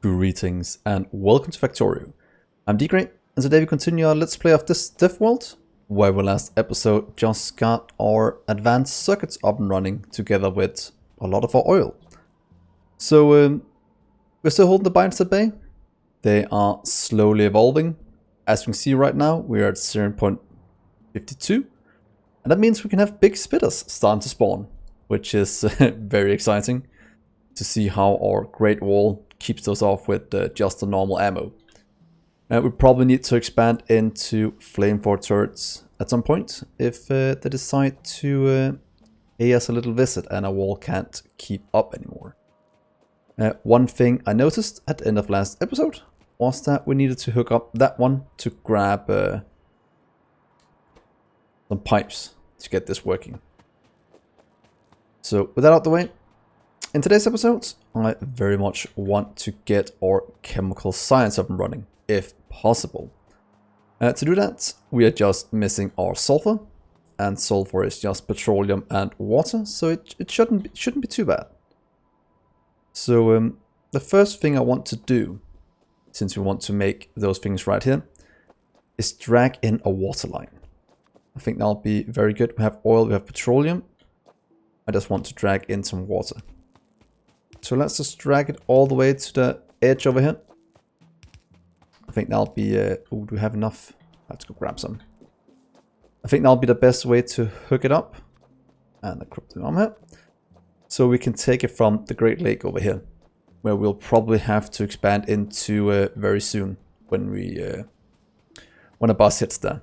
Greetings and welcome to Factorio. I'm Dgray, and today we continue our Let's Play of this DeathWorld, where we last episode just got our advanced circuits up and running together with a lot of our oil. So we're still holding the binders at bay. They are slowly evolving. As you can see right now, we're at 0.52, and that means we can have big spitters starting to spawn, which is very exciting to see how our Great Wall keeps those off with just the normal ammo. We probably need to expand into flamethrower turrets at some point if they decide to pay us a little visit and our wall can't keep up anymore. One thing I noticed at the end of last episode was that we needed to hook up that one to grab some pipes to get this working. So with that out the way, in today's episode, I very much want to get our chemical science up and running, if possible. To do that, we are just missing our sulfur, and sulfur is just petroleum and water, so it shouldn't be too bad. So the first thing I want to do, since we want to make those things right here, is drag in a water line. I think that'll be very good. We have oil, we have petroleum. I just want to drag in some water. So let's just drag it all the way to the edge over here. I think that'll be... oh, do we have enough? Let's go grab some. I think that'll be the best way to hook it up. And equip the arm here. So we can take it from the Great Lake over here, where we'll probably have to expand into very soon when we when a bus hits there.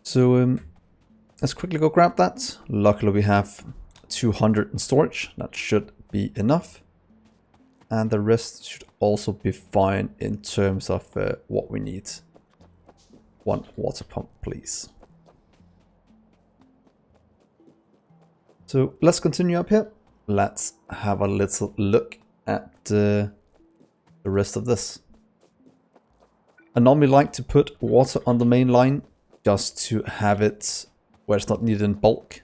So let's quickly go grab that. Luckily we have 200 in storage. That should be enough, and the rest should also be fine in terms of what we need. One water pump, please. So let's continue up here. Let's have a little look at the rest of this. I normally like to put water on the main line just to have it where it's not needed in bulk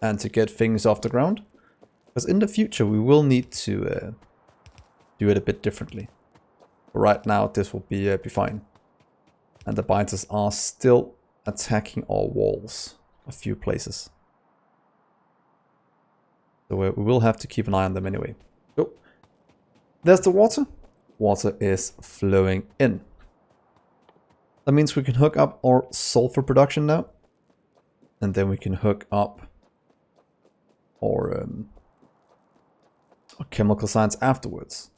and to get things off the ground, because in the future we will need to do it a bit differently. But right now this will be fine. And the binders are still attacking our walls a few places. So we will have to keep an eye on them anyway. So there's the water. Water is flowing in. That means we can hook up our sulfur production now. And then we can hook up our chemical science afterwards.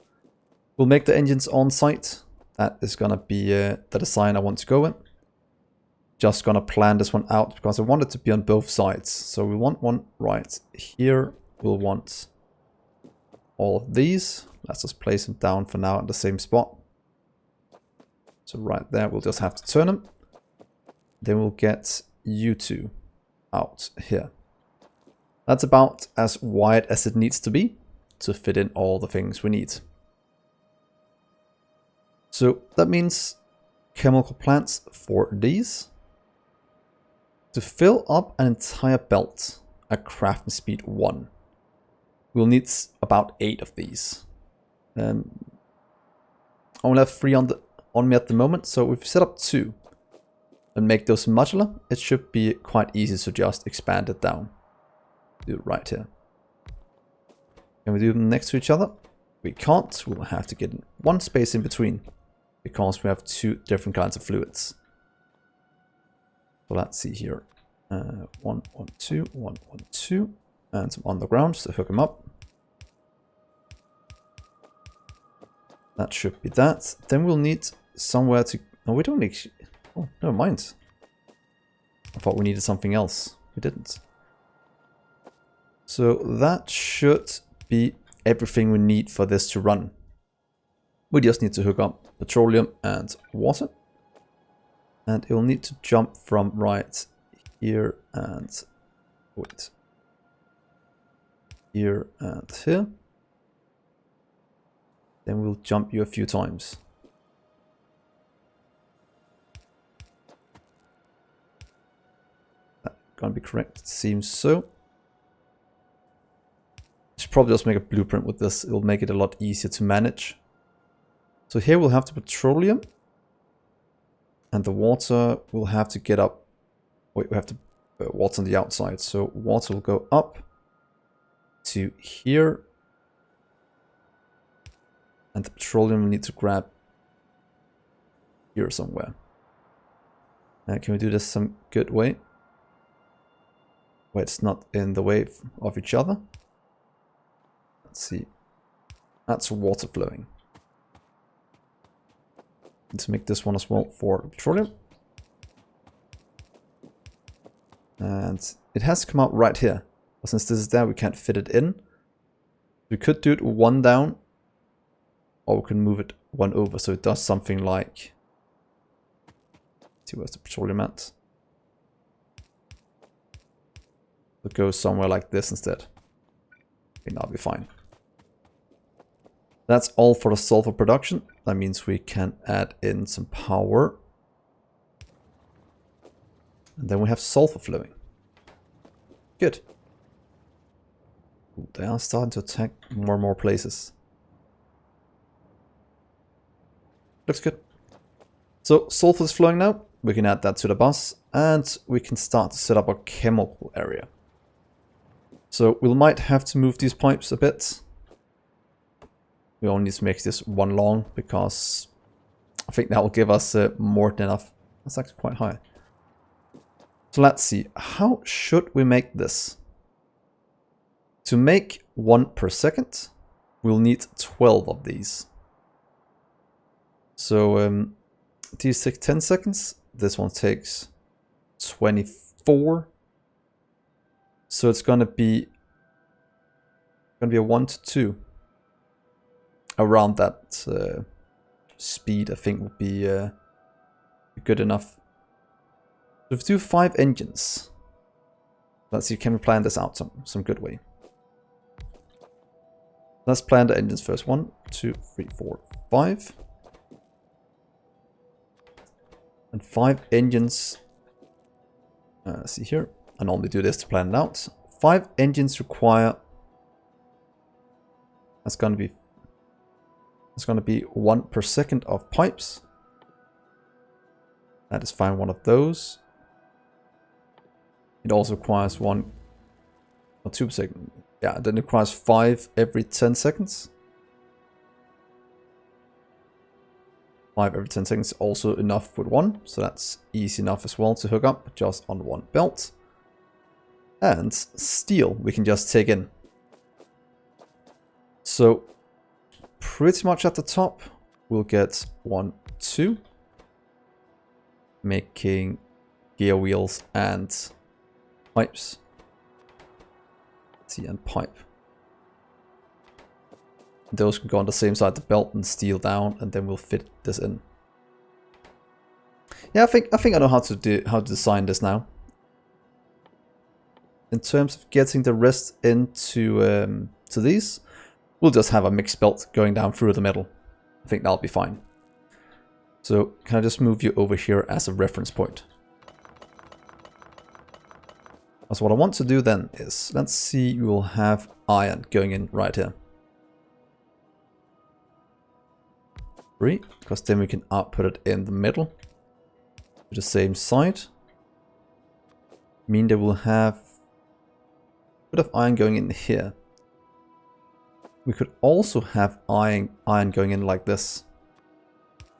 We'll make the engines on site. That is gonna be the design I want to go with. Just gonna plan this one out because I want it to be on both sides. So we want one right here. We'll want all of these. Let's just place them down for now at the same spot. So right there, we'll just have to turn them. Then we'll get you two out here. That's about as wide as it needs to be to fit in all the things we need. So that means chemical plants for these. To fill up an entire belt at crafting speed 1, we'll need about 8 of these. I only have 3 on me at the moment, so if we set up 2 and make those modular, it should be quite easy to just expand it down. Do it right here. Can we do them next to each other? We can't. We'll have to get one space in between because we have 2 different kinds of fluids. So let's see here. 1, 1, 2, 1, 1, 2, and some underground to hook them up. That should be that. Then we'll need somewhere to... No, we don't need... Oh, never mind. I thought we needed something else. We didn't. So that should be everything we need for this to run. We just need to hook up petroleum and water. And it will need to jump from right here and... wait. Here and here. Then we'll jump you a few times. That's gonna be correct. It seems so. should probably just make a blueprint with this. It'll make it a lot easier to manage. So here we'll have the petroleum. And the water will have to get up. Wait, we have to water on the outside. So water will go up to here. And the petroleum will need to grab here somewhere. Can we do this some good way? Where it's not in the way of each other. Let's see. That's water flowing. Let's make this one as well for petroleum. And it has to come out right here. But since this is there, we can't fit it in. We could do it one down. Or we can move it one over. So it does something like... Let's see, where's the petroleum at? It goes somewhere like this instead. Okay, that'll be fine. That's all for the sulfur production. That means we can add in some power. And then we have sulfur flowing. Good. Ooh, they are starting to attack more and more places. Looks good. So sulfur is flowing now. We can add that to the bus. And we can start to set up our chemical area. So we might have to move these pipes a bit. We only need to make this one long because I think that will give us more than enough. That's actually quite high. So let's see. How should we make this? To make 1 per second, we'll need 12 of these. So these take 10 seconds. This one takes 24. So it's gonna be a 1 to 2. Around that speed, I think would be good enough. So if we do 5 engines, let's see, can we plan this out some good way? Let's plan the engines first. 1, 2, 3, 4, 5. And 5 engines. See here, I normally do this to plan it out. 5 engines require. That's going to be 1 per second of pipes. That is fine, one of those. It also requires 1 or 2 per second. Yeah, then it requires 5 every 10 seconds. 5 every 10 seconds, also enough with 1. So that's easy enough as well to hook up just on 1 belt. And steel we can just take in. So pretty much at the top, we'll get 1, 2. Making gear wheels and pipes. T and pipe. Those can go on the same side of the belt and steel down, and then we'll fit this in. Yeah, I think I know how to design this now. In terms of getting the rest into to these, we'll just have a mixed belt going down through the middle. I think that'll be fine. So can I just move you over here as a reference point? So what I want to do then is, let's see, we will have iron going in right here. 3, because then we can output it in the middle to the same side. Mean that we'll have a bit of iron going in here. We could also have iron going in like this.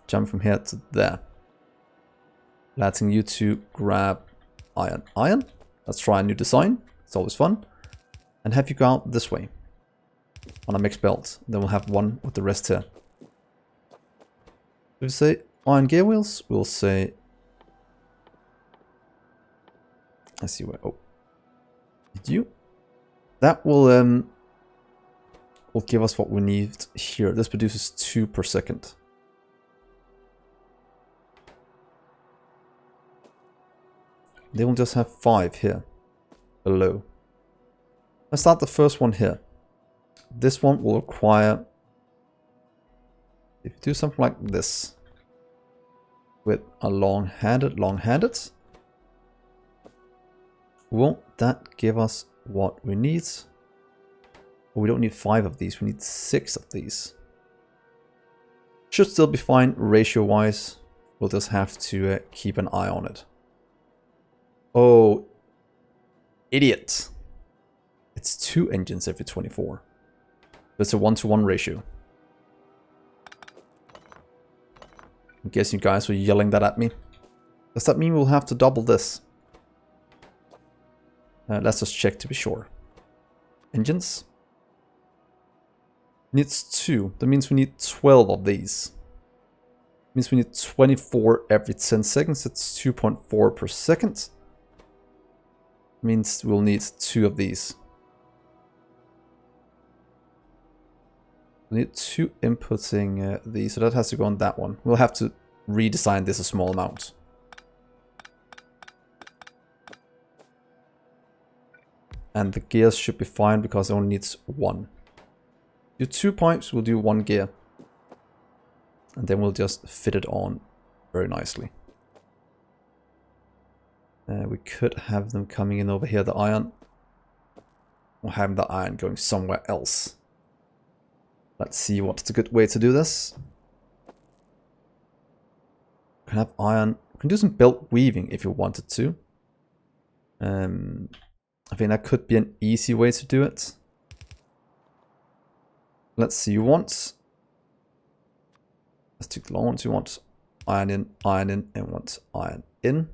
Jump from here to there. Letting you to grab iron. Let's try a new design. It's always fun. And have you go out this way on a mixed belt. Then we'll have 1 with the rest here. If we say iron gear wheels, we'll say... I see where... Oh. Did you? That will give us what we need here. This produces 2 per second. They will just have 5 here below. Let's start the first one here. This one will require, if you do something like this with a long-handed, won't that give us what we need? Oh, we don't need 5 of these, we need 6 of these. Should still be fine ratio-wise. We'll just have to keep an eye on it. Oh, idiot. It's 2 engines every 24. It's a 1-to-1 ratio. I guess you guys were yelling that at me. Does that mean we'll have to double this? Let's just check to be sure. Engines. Needs 2. That means we need 12 of these. Means we need 24 every 10 seconds. That's 2.4 per second. Means we'll need 2 of these. We need 2 inputting these, so that has to go on that one. We'll have to redesign this a small amount. And the gears should be fine because it only needs 1. Do 2 pipes, we'll do 1 gear. And then we'll just fit it on very nicely. We could have them coming in over here, the iron. Or have the iron going somewhere else. Let's see what's the good way to do this. We can have iron. We can do some belt weaving if you wanted to. I think that could be an easy way to do it. Let's see, you want... Let's take the long ones. You want iron in, and want iron in.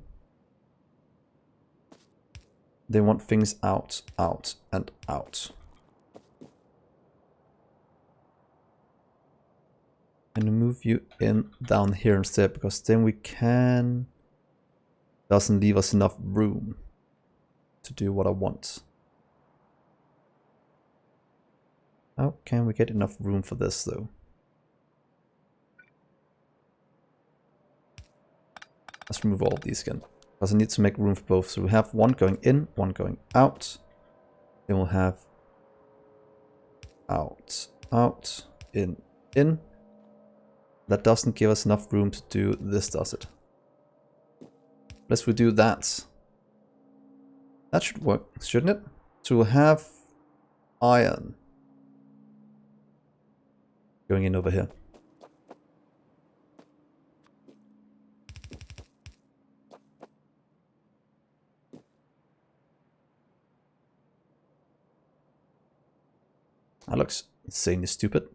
They want things out, out, and out. And move you in down here instead, because then we can... Doesn't leave us enough room to do what I want. How can we get enough room for this though? Let's remove all of these again, because I need to make room for both. So we have one going in, one going out. Then we'll have out, out, in, in. That doesn't give us enough room to do this, does it? Let's redo that. That should work, shouldn't it? So we'll have iron going in over here. That looks insanely stupid.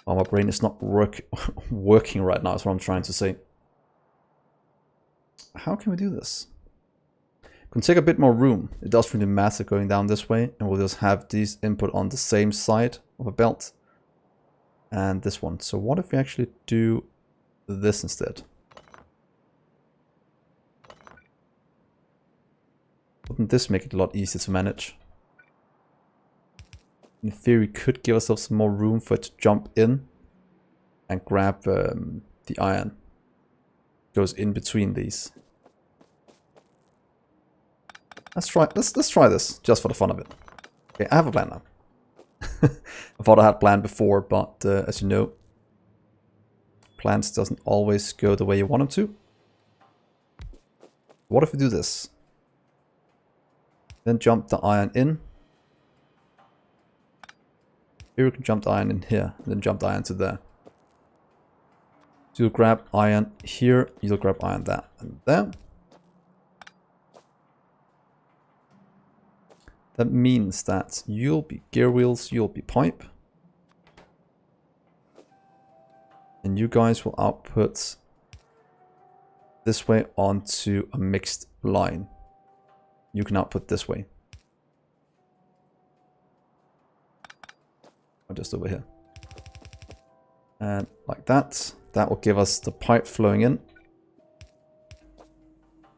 Oh, my brain is not working right now, is what I'm trying to say. How can we do this? Can take a bit more room. It does really matter going down this way, and we'll just have these input on the same side of a belt. And this one. So what if we actually do this instead? Wouldn't this make it a lot easier to manage? In theory, could give ourselves some more room for it to jump in and grab the iron. Goes in between these. Let's try this just for the fun of it. Okay, I have a plan now. I thought I had a plan before, but as you know, plans doesn't always go the way you want them to. What if we do this? Then jump the iron in. Here we can jump the iron in here, and then jump the iron to there. So you'll grab iron here, you'll grab iron there and there. That means that you'll be gear wheels, you'll be pipe. And you guys will output this way onto a mixed line. You can output this way. Or just over here. And like that. That will give us the pipe flowing in.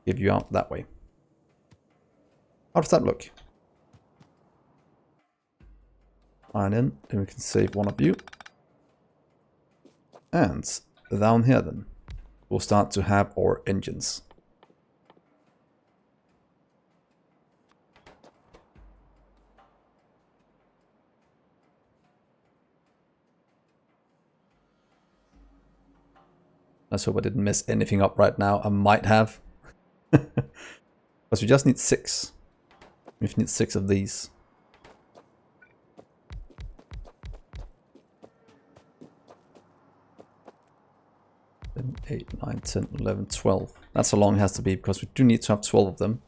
Give you out that way. How does that look? Iron in, then we can save one of you. And down here then, we'll start to have our engines. Let's hope I didn't mess anything up right now. I might have. Because we just need 6. We need 6 of these. Then 8, 9, 10, 11, 12. That's how long it has to be, because we do need to have 12 of them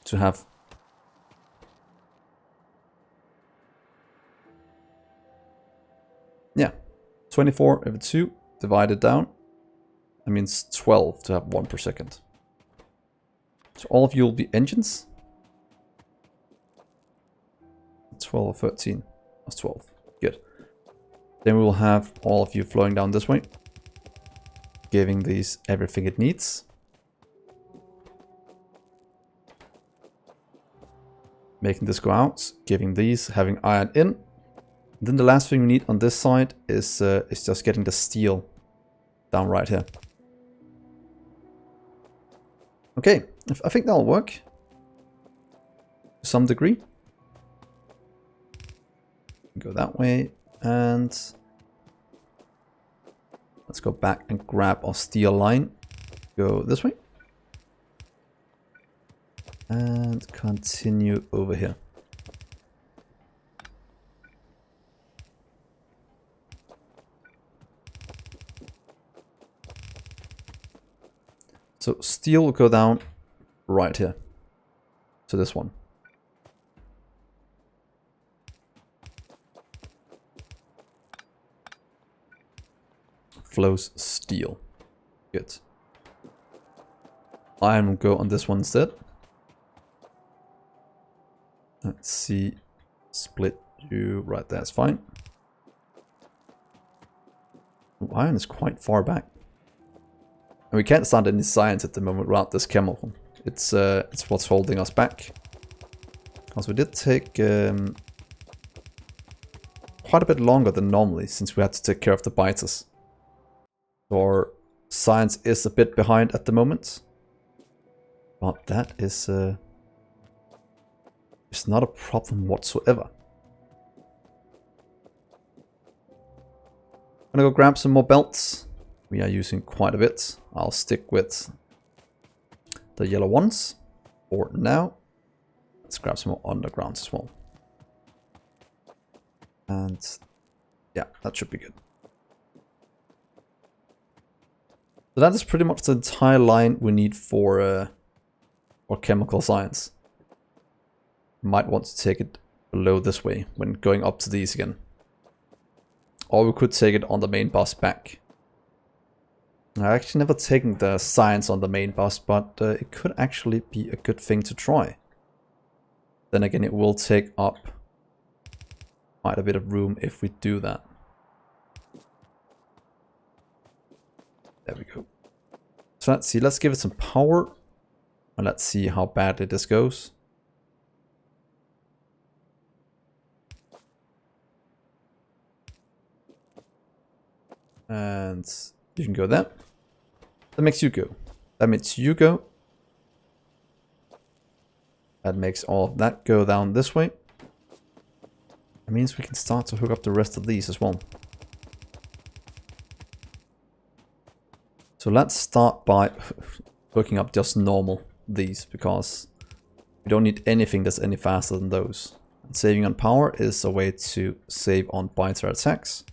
to have. Yeah, 24 over 2 divided down. That means 12 to have 1 per second. So all of you will be engines. 12 or 13. That's 12. Good. Then we will have all of you flowing down this way, giving these everything it needs. Making this go out, giving these, having iron in. Then the last thing we need on this side is just getting the steel down right here. Okay, I think that'll work to some degree. Go that way, and let's go back and grab our steel line. Go this way. And continue over here. So steel will go down right here to this one. Flows steel. Good. Iron will go on this one instead. Let's see. Split you right there. It's fine. Ooh, iron is quite far back. And we can't start any science at the moment without this chemical. It's what's holding us back. Because we did take quite a bit longer than normally, since we had to take care of the biters. So our science is a bit behind at the moment. But that is it's not a problem whatsoever. I'm gonna go grab some more belts. We are using quite a bit. I'll stick with the yellow ones for now. Let's grab some more undergrounds as well. And yeah, that should be good. So that is pretty much the entire line we need for chemical science. Might want to take it below this way when going up to these again. Or we could take it on the main bus back. I've actually never taken the science on the main bus, but it could actually be a good thing to try. Then again, it will take up quite a bit of room if we do that. There we go. So let's see, let's give it some power. And let's see how badly this goes. And you can go there. That makes you go. That makes you go. That makes all of that go down this way. That means we can start to hook up the rest of these as well. So let's start by hooking up just normal these, because we don't need anything that's any faster than those. And saving on power is a way to save on biter attacks.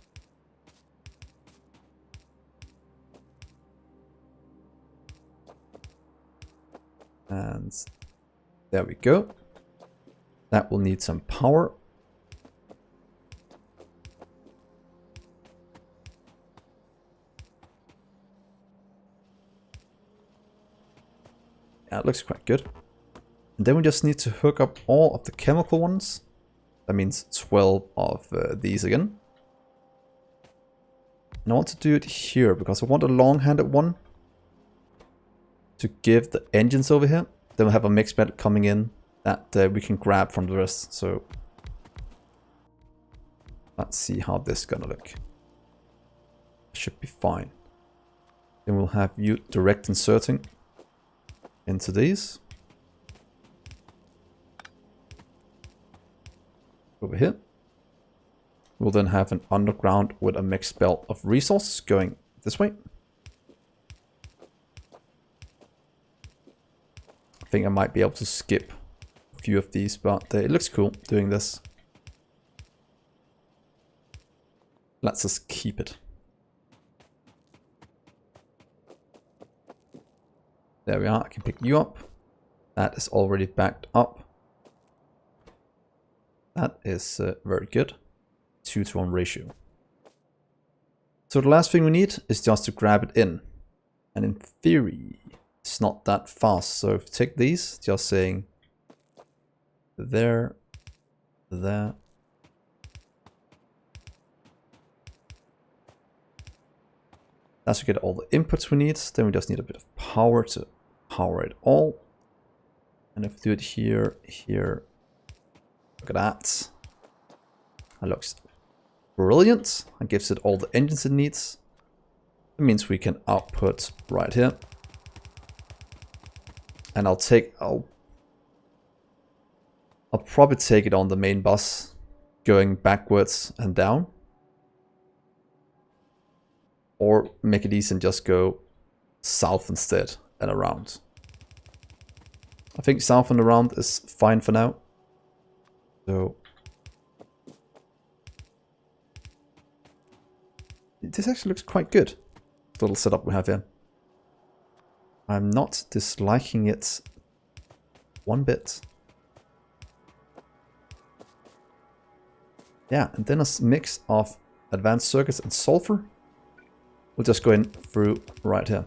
And there we go. That will need some power. Yeah, it looks quite good. And then we just need to hook up all of the chemical ones. That means 12 of these again. And I want to do it here because I want a long-handed one to give the engines over here. Then we'll have a mixed metal coming in that we can grab from the rest. So let's see how this is gonna look. Should be fine. Then we'll have you direct inserting into these. Over here. We'll then have an underground with a mixed belt of resources going this way. I think I might be able to skip a few of these, but it looks cool doing this. Let's just keep it. There we are, I can pick you up. That is already backed up. That is very good. 2-to-1 ratio. So the last thing we need is just to grab it in. And in theory, it's not that fast. So if you take these, just saying there, there. That's to get all the inputs we need. Then we just need a bit of power to power it all. And if we do it here, here, look at that. That looks brilliant. That gives it all the engines it needs. It means we can output right here. And I'll probably take it on the main bus, going backwards and down. Or make it easy and just go south instead and around. I think south and around is fine for now. So this actually looks quite good. The little setup we have here. I'm not disliking it one bit. Yeah, and then a mix of advanced circuits and sulfur. We'll just go in through right here.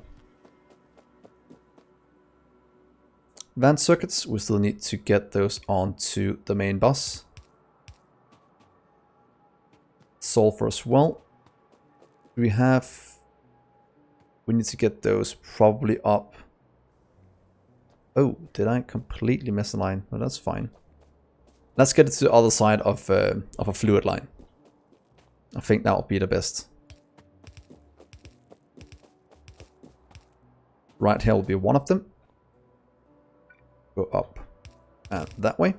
Advanced circuits, we still need to get those onto the main bus. Sulfur as well. We need to get those probably up. Oh, did I completely miss a line? No, that's fine. Let's get it to the other side of a fluid line. I think that will be the best. Right here will be one of them. Go up and that way.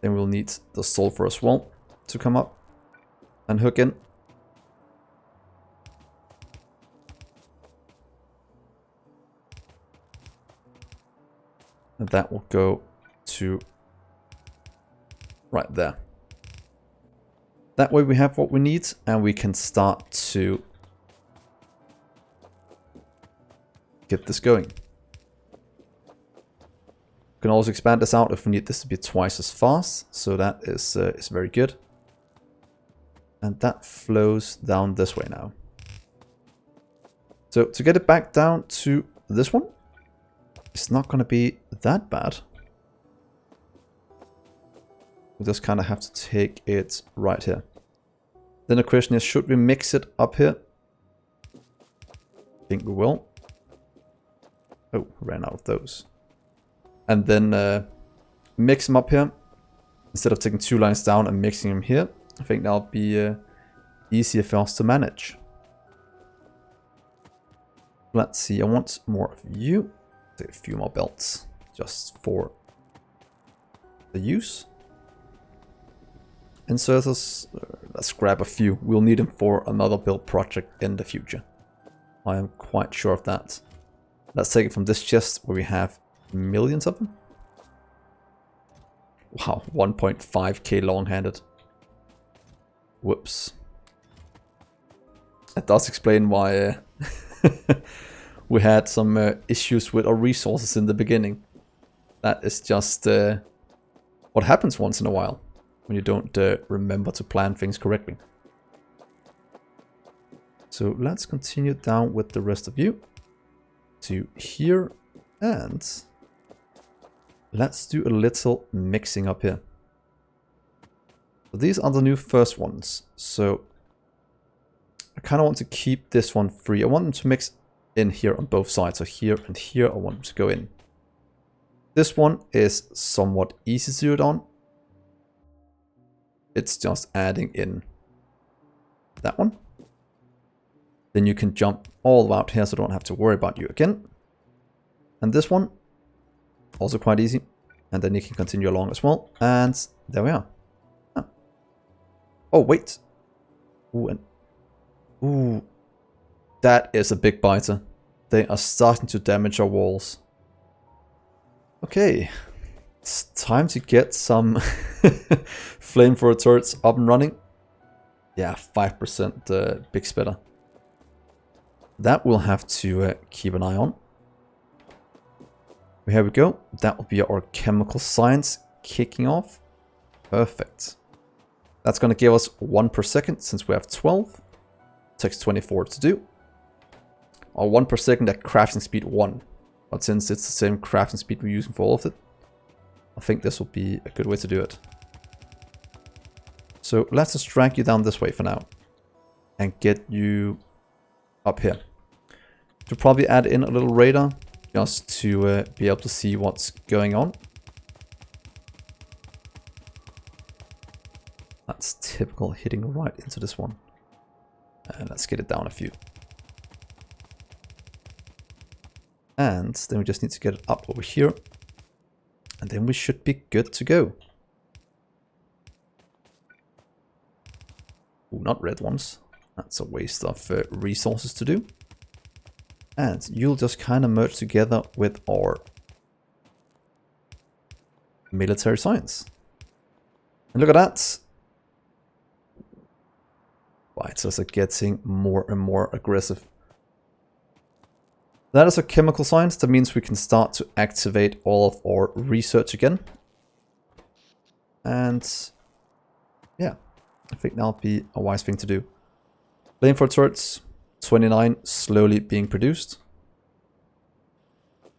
Then we'll need the sulfur as well to come up and hook in. And that will go to right there. That way we have what we need and we can start to get this going. We can also expand this out if we need this to be twice as fast. So that is very good. And that flows down this way now. So to get it back down to this one, it's not going to be that bad. We just kind of have to take it right here. Then the question is, should we mix it up here? I think we will. Oh, ran out of those. And then mix them up here. Instead of taking two lines down and mixing them here. I think that'll be easier for us to manage. Let's see, I want more of you. Take a few more belts just for the use. Inserters, let's grab a few. We'll need them for another build project in the future. I am quite sure of that. Let's take it from this chest where we have millions of them. Wow, 1.5k long-handed. Whoops. That does explain why we had some issues with our resources in the beginning. That is just what happens once in a while when you don't remember to plan things correctly. So let's continue down with the rest of you to here, and let's do a little mixing up here. So these are the new first ones, so I kind of want to keep this one free. I want them to mix in here on both sides, so here and here I want them to go in. This one is somewhat easy to do it on. It's just adding in that one. Then you can jump all out here so I don't have to worry about you again. And this one, also quite easy. And then you can continue along as well. And there we are. Ah. Oh, wait. Ooh, and ooh. That is a big biter. they are starting to damage our walls. Okay, it's time to get some flamethrower turrets up and running. Yeah, 5% big spitter. That we'll have to keep an eye on. Here we go. That will be our chemical science kicking off. Perfect. That's going to give us 1 per second since we have 12. Takes 24 to do. Or 1 per second at crafting speed 1. But since it's the same crafting speed we're using for all of it, I think this will be a good way to do it. So let's just drag you down this way for now. And get you up here. To probably add in a little radar. Just to be able to see what's going on. That's typical, hitting right into this one. And let's get it down a few. And then we just need to get it up over here. And then we should be good to go. Ooh, not red ones. That's a waste of resources to do. And you'll just kind of merge together with our military science. And look at that. Right, so it's getting more and more aggressive. That is a chemical science. That means we can start to activate all of our research again. And yeah, I think that'll be a wise thing to do. Flamethrower turrets. 29 slowly being produced.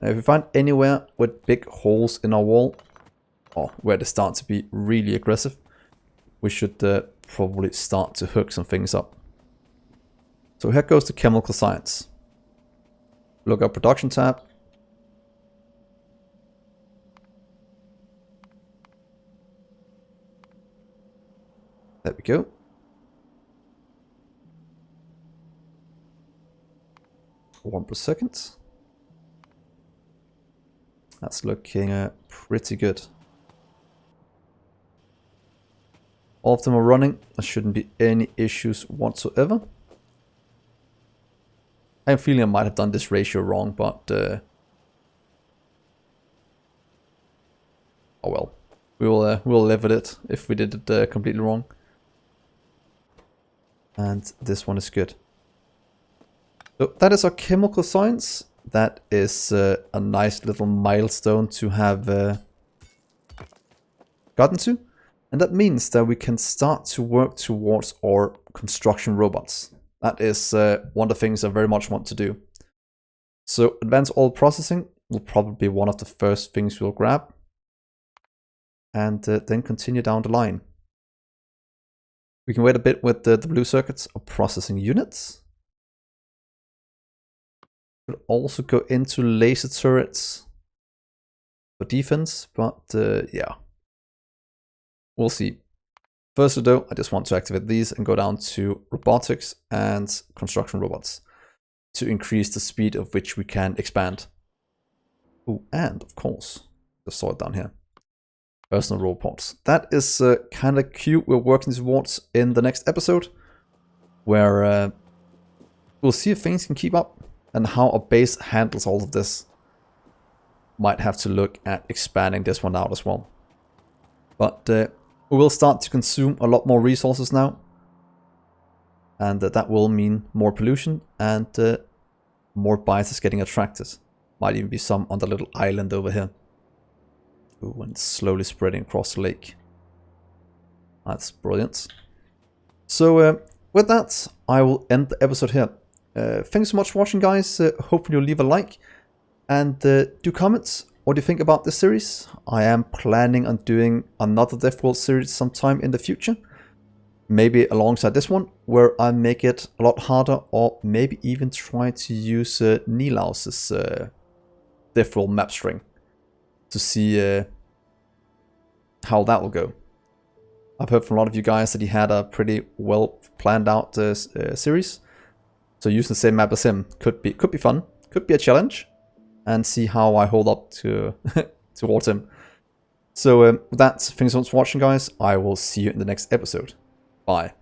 Now, if we find anywhere with big holes in our wall, or where they start to be really aggressive, we should probably start to hook some things up. So here goes the chemical science. Look up production tab. There we go. One per second. That's looking pretty good. All of them are running. There shouldn't be any issues whatsoever. I have a feeling I might have done this ratio wrong, but oh well. We'll live with it if we did it completely wrong. And this one is good. So that is our chemical science. That is a nice little milestone to have gotten to. And that means that we can start to work towards our construction robots. That is one of the things I very much want to do. So advanced oil processing will probably be one of the first things we'll grab. And then continue down the line. We can wait a bit with the blue circuits or processing units. Could also go into laser turrets for defense, but yeah, we'll see. First though, I just want to activate these and go down to robotics and construction robots to increase the speed of which we can expand. Oh, and of course, just saw it down here. Personal robots. That is kind of cute. We're working towards in the next episode, where we'll see if things can keep up. And how our base handles all of this. Might have to look at expanding this one out as well. But we will start to consume a lot more resources now. And that will mean more pollution and more biases getting attracted. Might even be some on the little island over here. Ooh, and it's slowly spreading across the lake. That's brilliant. So with that, I will end the episode here. Thanks so much for watching, guys. Hopefully you'll leave a like and do comments. What do you think about this series? I am planning on doing another DeathWorld series sometime in the future. Maybe alongside this one, where I make it a lot harder, or maybe even try to use Nilaus's DeathWorld map string to see how that will go. I've heard from a lot of you guys that he had a pretty well planned out series. So using the same map as him could be fun, could be a challenge, and see how I hold up to towards him. So with that, thanks so much for watching, guys. I will see you in the next episode. Bye.